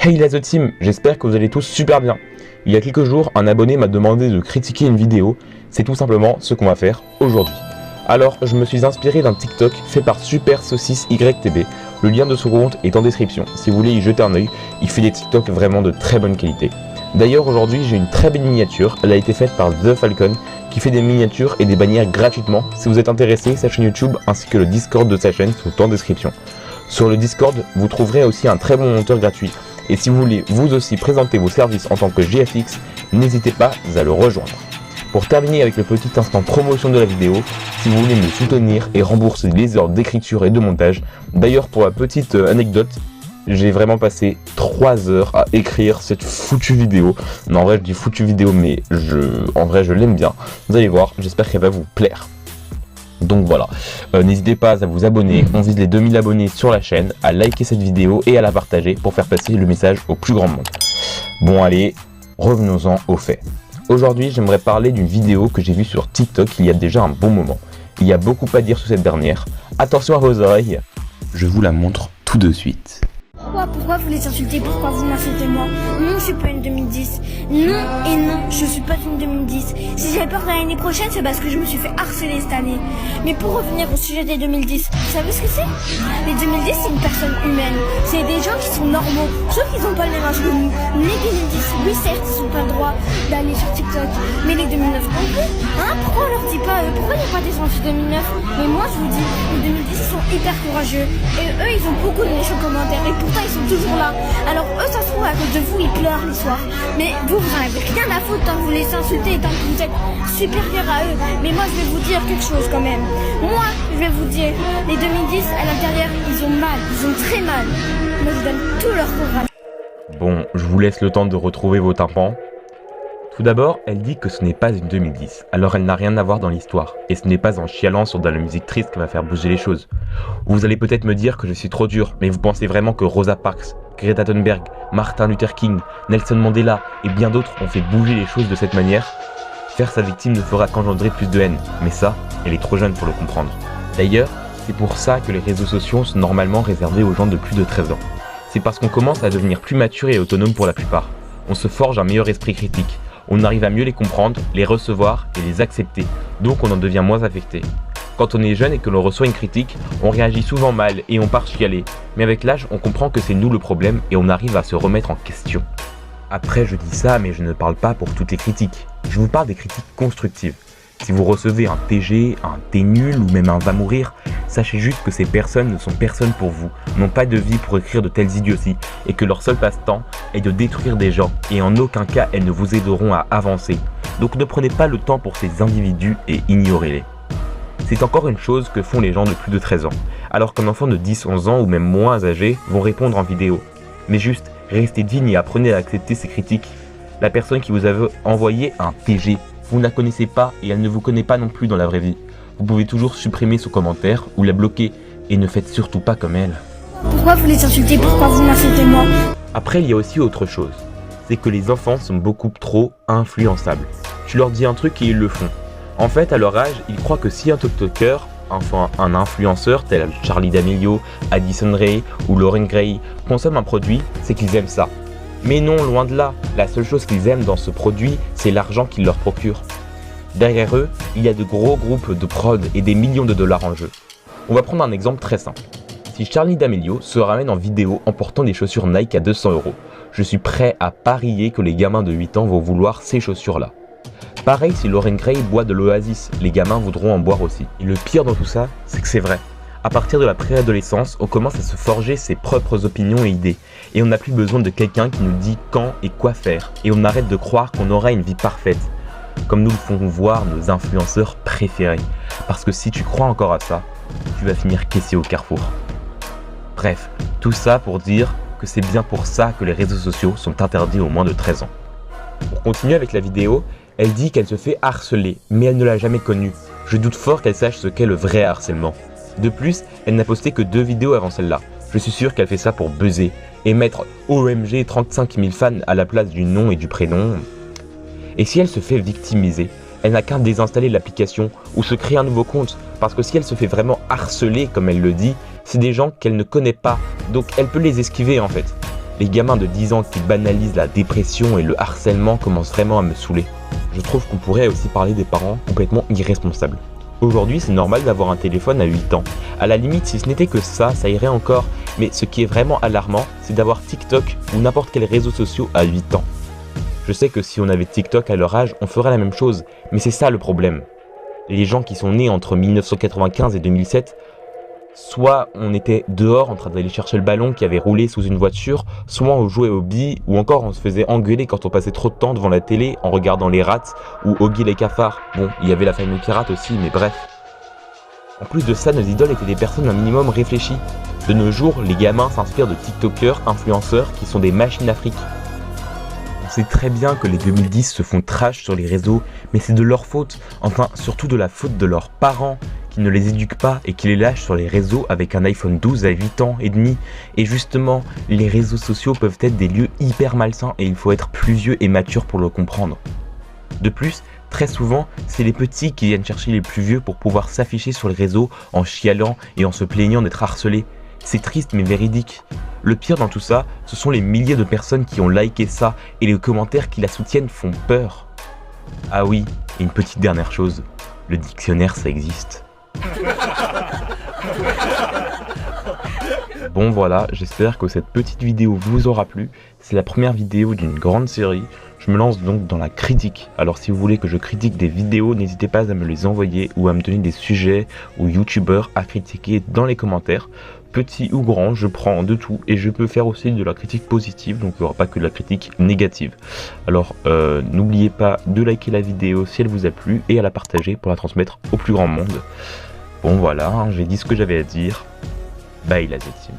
Hey la The Team, j'espère que vous allez tous super bien. Il y a quelques jours, un abonné m'a demandé de critiquer une vidéo. C'est tout simplement ce qu'on va faire aujourd'hui. Alors, je me suis inspiré d'un TikTok fait par Super Saucisse YTB. Le lien de son compte est en description. Si vous voulez y jeter un œil, il fait des TikTok vraiment de très bonne qualité. D'ailleurs, aujourd'hui, j'ai une très belle miniature. Elle a été faite par The Falcon, qui fait des miniatures et des bannières gratuitement. Si vous êtes intéressé, sa chaîne YouTube ainsi que le Discord de sa chaîne sont en description. Sur le Discord, vous trouverez aussi un très bon monteur gratuit. Et si vous voulez vous aussi présenter vos services en tant que GFX, n'hésitez pas à le rejoindre. Pour terminer avec le petit instant promotion de la vidéo, si vous voulez me soutenir et rembourser les heures d'écriture et de montage, d'ailleurs pour la petite anecdote, j'ai vraiment passé 3 heures à écrire cette foutue vidéo. Non, en vrai je dis foutue vidéo mais en vrai je l'aime bien. Vous allez voir, j'espère qu'elle va vous plaire. Donc voilà, n'hésitez pas à vous abonner, on vise les 2000 abonnés sur la chaîne, à liker cette vidéo et à la partager pour faire passer le message au plus grand monde. Bon allez, revenons-en aux faits. Aujourd'hui j'aimerais parler d'une vidéo que j'ai vue sur TikTok il y a déjà un bon moment. Il y a beaucoup à dire sur cette dernière, attention à vos oreilles, je vous la montre tout de suite. Pourquoi vous les insultez? Pourquoi vous m'insultez moi? Non, je suis pas une 2010. Non et non, je suis pas une 2010. Si j'ai peur de l'année prochaine, c'est parce que je me suis fait harceler cette année. Mais pour revenir au sujet des 2010, vous savez ce que c'est? Les 2010, c'est une personne humaine. C'est des gens qui sont normaux, sauf qu'ils ont pas le même âge que nous. Les 2010, oui certes, ils ont pas le droit d'aller sur TikTok, mais les 2009 non plus. Hein? Pourquoi on leur dit pas pourquoi il n'y a pas des gens sur 2009? Mais moi je vous dis, les 2010 ils sont hyper courageux. Et eux ils ont beaucoup de méchants commentaires. Et pourtant ils sont toujours là. Alors eux ça se trouve à cause de vous ils pleurent les soirs. Mais vous en avez rien à foutre tant que vous les insultez, tant que vous êtes supérieur à eux. Mais moi je vais vous dire quelque chose quand même. Moi je vais vous dire, les 2010 à l'intérieur ils ont mal, ils ont très mal. Moi je donne tout leur courage. Bon, je vous laisse le temps de retrouver vos tympans. Tout d'abord, elle dit que ce n'est pas une 2010, alors elle n'a rien à voir dans l'histoire, et ce n'est pas en chialant sur de la musique triste qu'elle va faire bouger les choses. Vous allez peut-être me dire que je suis trop dur, mais vous pensez vraiment que Rosa Parks, Greta Thunberg, Martin Luther King, Nelson Mandela et bien d'autres ont fait bouger les choses de cette manière? Faire sa victime ne fera qu'engendrer plus de haine, mais ça, elle est trop jeune pour le comprendre. D'ailleurs, c'est pour ça que les réseaux sociaux sont normalement réservés aux gens de plus de 13 ans. C'est parce qu'on commence à devenir plus mature et autonome pour la plupart. On se forge un meilleur esprit critique. On arrive à mieux les comprendre, les recevoir et les accepter, donc on en devient moins affecté. Quand on est jeune et que l'on reçoit une critique, on réagit souvent mal et on part chialer, mais avec l'âge on comprend que c'est nous le problème et on arrive à se remettre en question. Après je dis ça mais je ne parle pas pour toutes les critiques, je vous parle des critiques constructives. Si vous recevez un TG, un T'es nul ou même un Va mourir, sachez juste que ces personnes ne sont personne pour vous, n'ont pas de vie pour écrire de telles idioties et que leur seul passe-temps est de détruire des gens et en aucun cas elles ne vous aideront à avancer. Donc ne prenez pas le temps pour ces individus et ignorez-les. C'est encore une chose que font les gens de plus de 13 ans, alors qu'un enfant de 10-11 ans ou même moins âgé vont répondre en vidéo. Mais juste, restez digne et apprenez à accepter ces critiques. La personne qui vous avait envoyé un TG, vous ne la connaissez pas et elle ne vous connaît pas non plus dans la vraie vie. Vous pouvez toujours supprimer son commentaire ou la bloquer et ne faites surtout pas comme elle. Pourquoi vous les insultez? Pourquoi vous m'insultez moi? Après, il y a aussi autre chose. C'est que les enfants sont beaucoup trop influençables. Tu leur dis un truc et ils le font. En fait, à leur âge, ils croient que si un TikToker, enfin un influenceur tel Charli D'Amelio, Addison Rae ou Lauren Gray, consomme un produit, c'est qu'ils aiment ça. Mais non, loin de là, la seule chose qu'ils aiment dans ce produit, c'est l'argent qu'il leur procure. Derrière eux, il y a de gros groupes de prod et des millions de dollars en jeu. On va prendre un exemple très simple. Si Charli D'Amelio se ramène en vidéo en portant des chaussures Nike à 200 €, je suis prêt à parier que les gamins de 8 ans vont vouloir ces chaussures-là. Pareil si Lauren Gray boit de l'Oasis, les gamins voudront en boire aussi. Et le pire dans tout ça, c'est que c'est vrai. À partir de la préadolescence, on commence à se forger ses propres opinions et idées. Et on n'a plus besoin de quelqu'un qui nous dit quand et quoi faire. Et on arrête de croire qu'on aura une vie parfaite, comme nous le font voir nos influenceurs préférés. Parce que si tu crois encore à ça, tu vas finir caissier au Carrefour. Bref, tout ça pour dire que c'est bien pour ça que les réseaux sociaux sont interdits aux moins de 13 ans. Pour continuer avec la vidéo, elle dit qu'elle se fait harceler, mais elle ne l'a jamais connu. Je doute fort qu'elle sache ce qu'est le vrai harcèlement. De plus, elle n'a posté que 2 vidéos avant celle-là. Je suis sûr qu'elle fait ça pour buzzer et mettre OMG 35 000 fans à la place du nom et du prénom. Et si elle se fait victimiser, elle n'a qu'à désinstaller l'application ou se créer un nouveau compte, parce que si elle se fait vraiment harceler comme elle le dit, c'est des gens qu'elle ne connaît pas, donc elle peut les esquiver en fait. Les gamins de 10 ans qui banalisent la dépression et le harcèlement commencent vraiment à me saouler. Je trouve qu'on pourrait aussi parler des parents complètement irresponsables. Aujourd'hui, c'est normal d'avoir un téléphone à 8 ans. À la limite, si ce n'était que ça irait encore. Mais ce qui est vraiment alarmant, c'est d'avoir TikTok ou n'importe quel réseau social à 8 ans. Je sais que si on avait TikTok à leur âge, on ferait la même chose. Mais c'est ça le problème. Les gens qui sont nés entre 1995 et 2007, soit on était dehors en train d'aller chercher le ballon qui avait roulé sous une voiture, soit on jouait aux billes, ou encore on se faisait engueuler quand on passait trop de temps devant la télé en regardant les rats ou Oggy les cafards. Bon, il y avait la famille pirate aussi, mais bref. En plus de ça, nos idoles étaient des personnes un minimum réfléchies. De nos jours, les gamins s'inspirent de TikTokers, influenceurs qui sont des machines à fric. On sait très bien que les 2010 se font trash sur les réseaux, mais c'est de leur faute, enfin surtout de la faute de leurs parents, qui ne les éduquent pas et qui les lâchent sur les réseaux avec un iPhone 12 à 8 ans et demi. Et justement, les réseaux sociaux peuvent être des lieux hyper malsains et il faut être plus vieux et mature pour le comprendre. De plus, très souvent, c'est les petits qui viennent chercher les plus vieux pour pouvoir s'afficher sur les réseaux en chialant et en se plaignant d'être harcelés. C'est triste mais véridique. Le pire dans tout ça, ce sont les milliers de personnes qui ont liké ça et les commentaires qui la soutiennent font peur. Ah oui, et une petite dernière chose, le dictionnaire ça existe. Bon voilà, j'espère que cette petite vidéo vous aura plu. C'est la première vidéo d'une grande série. Je me lance donc dans la critique. Alors si vous voulez que je critique des vidéos, n'hésitez pas à me les envoyer ou à me donner des sujets ou youtubeurs à critiquer dans les commentaires. Petit ou grand, je prends de tout et je peux faire aussi de la critique positive, donc il n'y aura pas que de la critique négative. Alors n'oubliez pas de liker la vidéo si elle vous a plu et à la partager pour la transmettre au plus grand monde. Bon voilà, j'ai dit ce que j'avais à dire. Bye la Z-Team.